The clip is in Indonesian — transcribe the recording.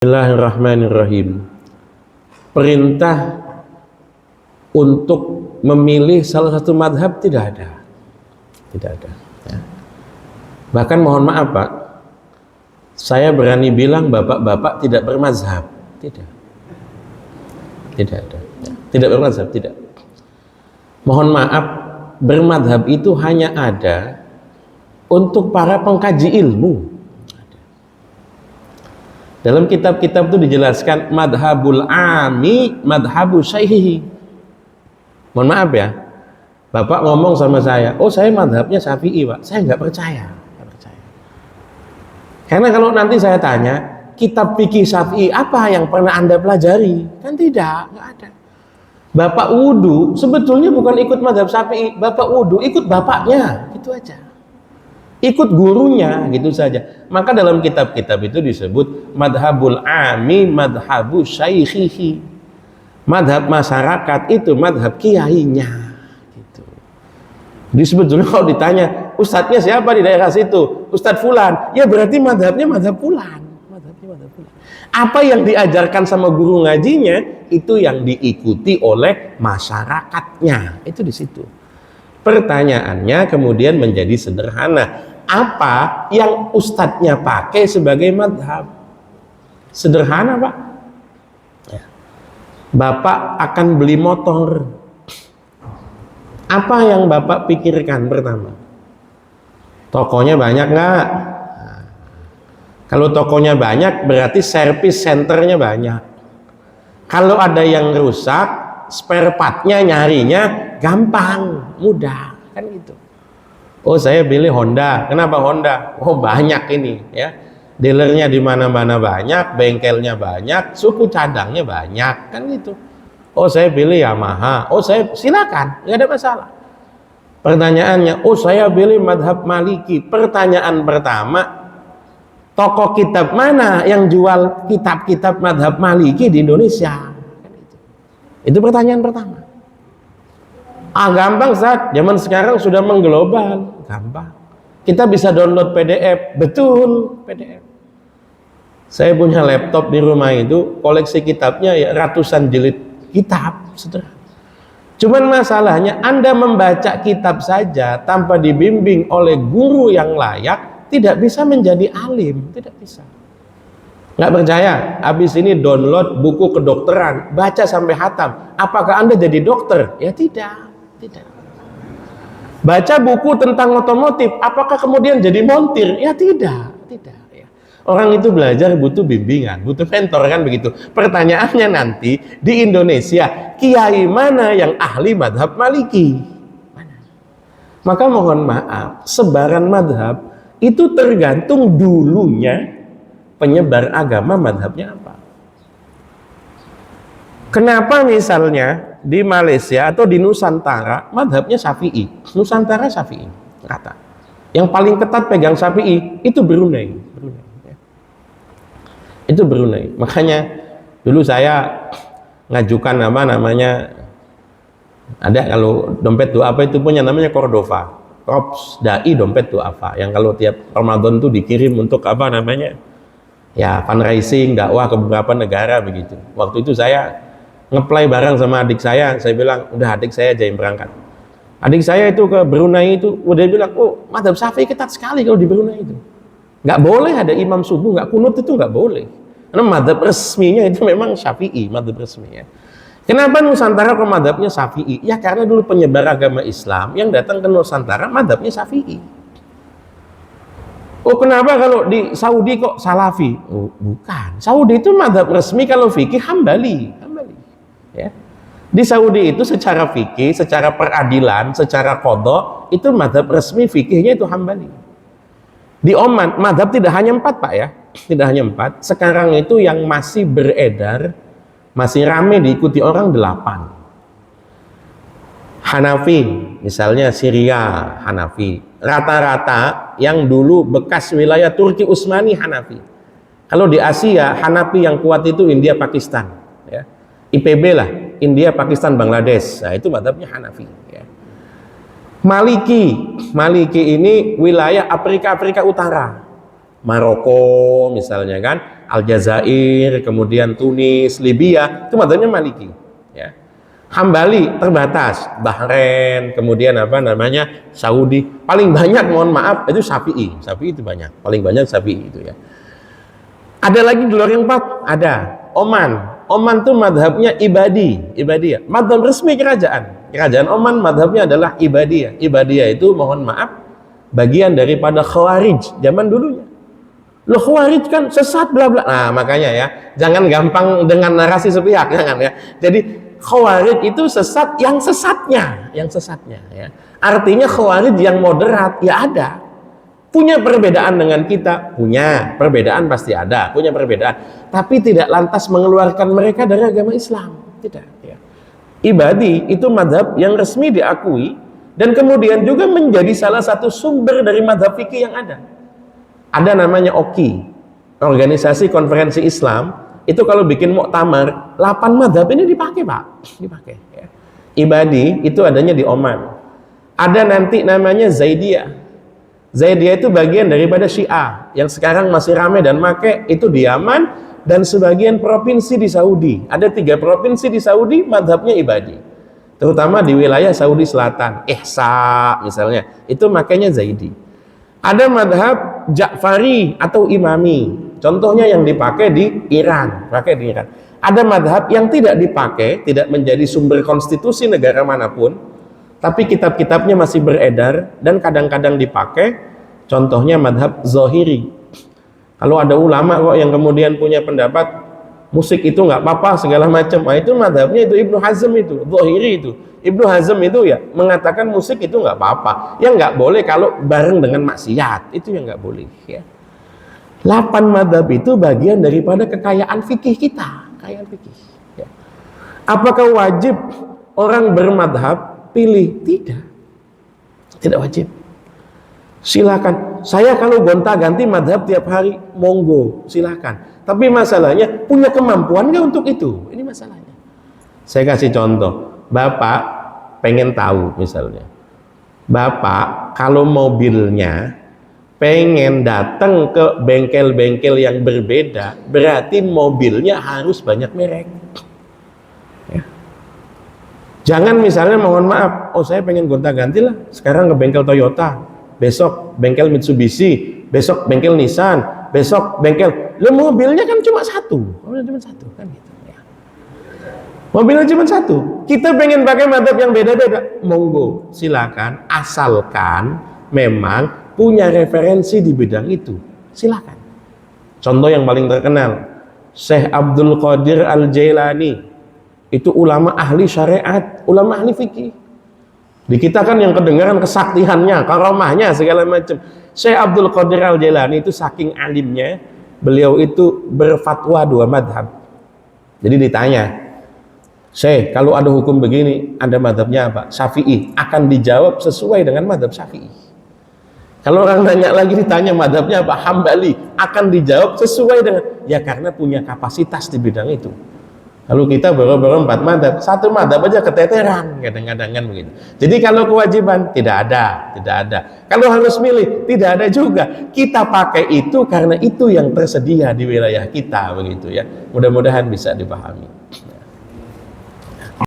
Bismillahirrahmanirrahim. Perintah untuk memilih salah satu madhab tidak ada, ya. Bahkan mohon maaf Pak, saya berani bilang bapak-bapak tidak bermazhab, tidak ada, ya. Tidak bermazhab, tidak. Mohon maaf, bermadhab itu hanya ada untuk para pengkaji ilmu. Dalam kitab-kitab itu dijelaskan madhabul ami, madhabu syaihihi. Mohon maaf ya, Bapak ngomong sama saya, oh saya madhabnya Syafi'i Pak, saya nggak percaya. Karena kalau nanti saya tanya, kitab fikih Syafi'i apa yang pernah Anda pelajari? Kan tidak, nggak ada. Bapak wudu sebetulnya bukan ikut madhab Syafi'i, Bapak wudu ikut bapaknya, itu aja. Ikut gurunya, gitu saja. Maka dalam kitab-kitab itu disebut madhabul ami, madhabu syaikhihi. Madhab masyarakat itu madhab kiainya, gitu. Jadi sebetulnya kalau ditanya ustadznya siapa di daerah situ, Ustadz Fulan, ya berarti madhabnya madhab Fulan. Apa yang diajarkan sama guru ngajinya itu yang diikuti oleh masyarakatnya, itu di situ. Pertanyaannya kemudian menjadi sederhana, apa yang ustadznya pakai sebagai madhab? Sederhana Pak ya. Bapak akan beli motor, apa yang Bapak pikirkan pertama? Tokonya banyak nggak? Nah, kalau tokonya banyak berarti service centernya banyak. Kalau ada yang rusak, spare partnya nyarinya gampang, mudah, kan gitu. Oh saya pilih Honda, kenapa Honda? Oh banyak ini ya, dealernya di mana-mana banyak, bengkelnya banyak, suku cadangnya banyak, kan gitu. Oh saya pilih Yamaha, oh saya silakan, nggak ada masalah. Pertanyaannya, oh saya pilih madhab Maliki. Pertanyaan pertama, toko kitab mana yang jual kitab-kitab madhab Maliki di Indonesia? Itu pertanyaan pertama. Gampang Ustaz, zaman sekarang sudah mengglobal, gampang. Kita bisa download PDF, betul PDF. Saya punya laptop di rumah itu, koleksi kitabnya ya ratusan jilid kitab, sederhana. Cuman masalahnya Anda membaca kitab saja tanpa dibimbing oleh guru yang layak, tidak bisa menjadi alim, tidak bisa. Nggak percaya? Habis ini download buku kedokteran, baca sampai hatam. Apakah Anda jadi dokter? Ya tidak. Baca buku tentang otomotif, apakah kemudian jadi montir? Ya tidak ya. Orang itu belajar butuh bimbingan, butuh mentor, kan begitu. Pertanyaannya nanti di Indonesia, kiai mana yang ahli madhab Maliki? Mana? Maka mohon maaf, sebaran madhab itu tergantung dulunya penyebar agama madhabnya apa. Kenapa misalnya di Malaysia atau di Nusantara madhabnya Syafi'i, Nusantara Syafi'i kata. Yang paling ketat pegang Syafi'i itu Brunei ya. Itu Brunei. Makanya dulu saya ngajukan ada kalau dompet duafa itu punya namanya Cordova, Korps Dai dompet duafa, yang kalau tiap Ramadan tuh dikirim untuk ya fundraising dakwah ke beberapa negara begitu. Waktu itu saya ngeplay bareng sama adik saya bilang udah adik saya aja yang berangkat. Adik saya itu ke Brunei itu udah bilang, oh madhab Syafi'i ketat sekali kalau di Brunei itu. Nggak boleh ada imam subuh, nggak kunut itu nggak boleh. Karena madhab resminya itu memang Syafi'i, madhab resminya. Kenapa Nusantara kok madhabnya Syafi'i? Ya karena dulu penyebar agama Islam yang datang ke Nusantara madhabnya Syafi'i. Oh kenapa kalau di Saudi kok Salafi? Oh bukan, Saudi itu madhab resmi kalau fikih Hambali ya. Di Saudi itu secara fikih, secara peradilan, secara qadha itu madhab resmi fikihnya itu Hambali. Di Oman madhab tidak hanya 4 Pak ya, tidak hanya 4. Sekarang itu yang masih beredar, masih rame diikuti orang 8. Hanafi, misalnya Syria Hanafi. Rata-rata yang dulu bekas wilayah Turki Utsmani Hanafi. Kalau di Asia Hanafi yang kuat itu India Pakistan ya. IPB lah, India Pakistan Bangladesh. Nah, itu madhabnya Hanafi ya. Maliki ini wilayah Afrika Utara. Maroko misalnya kan, Aljazair, kemudian Tunis, Libya, itu madzhabnya Maliki. Ya. Hambali terbatas, Bahrain, kemudian Saudi. Paling banyak, mohon maaf, itu Syafi'i. Syafi'i itu banyak, paling banyak Syafi'i itu ya. Ada lagi di luar yang empat, ada Oman. Oman itu madhabnya Ibadiyah. Madhab resmi kerajaan. Kerajaan Oman madhabnya adalah Ibadiyah. Ibadiyah itu, mohon maaf, bagian daripada Khawarij zaman dulunya. Loh, Khawarij kan sesat bla bla. Nah, makanya ya, jangan gampang dengan narasi sepihak, jangan ya. Jadi Khawarij itu sesat yang sesatnya ya. Artinya Khawarij yang moderat ya ada. Punya perbedaan dengan kita, punya perbedaan, pasti ada, punya perbedaan, tapi tidak lantas mengeluarkan mereka dari agama Islam, tidak ya. Ibadi itu madhab yang resmi diakui dan kemudian juga menjadi salah satu sumber dari madhab fikih yang ada namanya OKI, Organisasi Konferensi Islam. Itu kalau bikin muktamar 8 madhab ini dipakai Pak, dipakai ya. Ibadi itu adanya di Oman. Ada nanti namanya Zaidiyah. Zaidiyah itu bagian daripada Syiah yang sekarang masih ramai dan make, itu di Yaman dan sebagian provinsi di Saudi. Ada 3 provinsi di Saudi madhabnya Ibadi, terutama di wilayah Saudi Selatan, Ihsa misalnya, itu makanya Zaidi. Ada madhab Ja'fari atau Imami, contohnya yang dipakai di Iran, Ada madhab yang tidak dipakai, tidak menjadi sumber konstitusi negara manapun, tapi kitab-kitabnya masih beredar dan kadang-kadang dipakai, contohnya madhab Zahiri. Kalau ada ulama kok yang kemudian punya pendapat musik itu nggak apa-apa segala macam, nah itu madhabnya itu Ibnu Hazm, itu Zahiri. Itu Ibnu Hazm itu ya mengatakan musik itu nggak apa-apa, yang nggak boleh kalau bareng dengan maksiat, itu yang nggak boleh ya. 8 madhab itu bagian daripada kekayaan fikih kita, kekayaan fikih ya. Apakah wajib orang bermadhab pilih? Tidak wajib. Silakan. Saya kalau gonta-ganti madhab tiap hari, monggo, silakan. Tapi masalahnya, punya kemampuan nggak untuk itu? Ini masalahnya. Saya kasih contoh. Bapak pengen tahu misalnya, Bapak kalau mobilnya pengen datang ke bengkel-bengkel yang berbeda, berarti mobilnya harus banyak merek. Jangan misalnya, mohon maaf, oh saya pengen gonta-ganti lah, sekarang ke bengkel Toyota, besok bengkel Mitsubishi, besok bengkel Nissan, besok bengkel, mobilnya kan cuma satu kan gitu ya. Mobilnya cuma satu. Kita pengen pakai madhab yang beda-beda, monggo, silakan, asalkan memang punya referensi di bidang itu, silakan. Contoh yang paling terkenal, Syekh Abdul Qadir Al-Jailani. Itu ulama ahli syariat, ulama ahli fikih. Di kita kan yang kedengaran kesaktiannya, karamahnya, segala macam. Syekh Abdul Qadir Al-Jailani itu saking alimnya, beliau itu berfatwa 2 madhab. Jadi ditanya, Syekh, kalau ada hukum begini, Anda madhabnya apa? Syafi'i. Akan dijawab sesuai dengan madhab Syafi'i. Kalau orang nanya lagi, ditanya madhabnya apa? Hambali. Akan dijawab sesuai dengan, ya karena punya kapasitas di bidang itu. Kalau kita baru 4 madhab, 1 madhab aja keteteran kadang-kadang kan begitu. Jadi kalau kewajiban tidak ada. Kalau harus milih tidak ada juga. Kita pakai itu karena itu yang tersedia di wilayah kita begitu ya. Mudah-mudahan bisa dipahami.